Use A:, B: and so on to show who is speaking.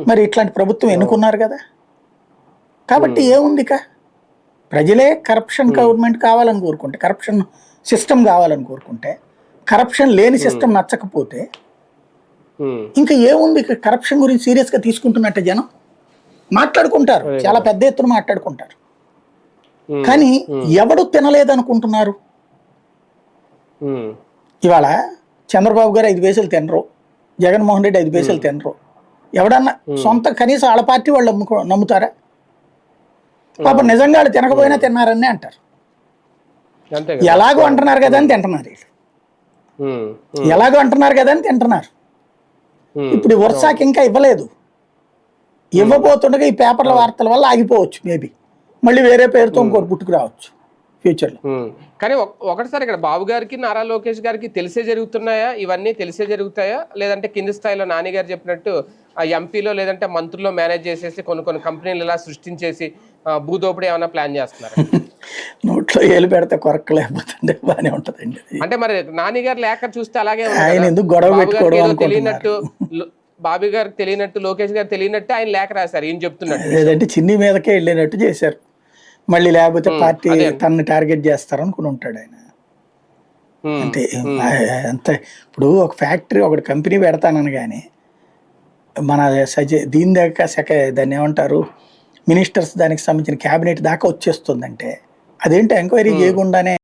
A: మరి ఇట్లాంటి ప్రభుత్వం ఎన్నుకున్నారు కదా. కాబట్టి ఏముంది ఇక ప్రజలే కరప్షన్ గవర్నమెంట్ కావాలని కోరుకుంటే, కరప్షన్ సిస్టమ్ కావాలని కోరుకుంటే, కరప్షన్ లేని సిస్టమ్ నచ్చకపోతే ఇంకా ఏముంది. ఇక కరప్షన్ గురించి సీరియస్గా తీసుకుంటున్నట్టే జనం మాట్లాడుకుంటారు, చాలా పెద్ద ఎత్తున మాట్లాడుకుంటారు. కానీ ఎవడు తినలేదనుకుంటున్నారు? ఇవాళ చంద్రబాబు గారు 5 పైసలు తినరు, జగన్మోహన్ రెడ్డి 5 పైసలు తినరు. ఎవడన్నా సొంత కనీసం వాళ్ళ పార్టీ వాళ్ళు నమ్ముతారా? పాపం నిజంగా వాళ్ళు తినకపోయినా తిన్నారని అంటారు. ఎలాగో అంటున్నారు కదా అని తింటున్నారు వీళ్ళు, ఎలాగో అంటున్నారు కదా అని తింటున్నారు. ఇప్పుడు వర్షాకి ఇంకా ఇవ్వలేదు, ఇవ్వబోతుండగా ఈ పేపర్ల వార్తల వల్ల ఆగిపోవచ్చు. మేబీ మళ్ళీ వేరే పేరుతో ఇంకోటి పుట్టుకు రావచ్చు ఫ్యూచర్లో.
B: కానీ ఒకటిసారి ఇక్కడ బాబు గారికి నారా లోకేష్ గారికి తెలిసే జరుగుతున్నాయా ఇవన్నీ? తెలిసే జరుగుతాయా, లేదంటే కింది స్థాయిలో నాని గారు చెప్పినట్టు ఆ ఎంపీలో లేదంటే మంత్రుల్లో మేనేజ్ చేసేసి కొన్ని కంపెనీలు ఇలా సృష్టించేసి భూదోపిడీ ఏమైనా ప్లాన్ చేస్తున్నారు?
A: నోట్లో ఏలు పెడితే కొరకలేకపోతుండే బాగానే ఉంటదండి.
B: అంటే మరి నాని గారు లేఖ చూస్తే అలాగే తెలియనట్టు, బాబు గారికి తెలియనట్టు, లోకేష్ గారు తెలియనట్టు ఆయన లేఖ రాశారు ఏం చెప్తున్నట్టు,
A: లేదంటే చిన్ని మీదకే వెళ్ళినట్టు చేశారు. మళ్ళీ లేకపోతే పార్టీ తనని టార్గెట్ చేస్తారు అనుకుని ఉంటాడు ఆయన. అంటే అంతే. ఇప్పుడు ఒక ఫ్యాక్టరీ ఒకటి కంపెనీ పెడతానని కానీ మన దీని దాకా దాన్ని ఏమంటారు మినిస్టర్స్ దానికి సంబంధించిన క్యాబినెట్ దాకా వచ్చేస్తుందంటే అదేంటి ఎంక్వైరీ చేయకుండానే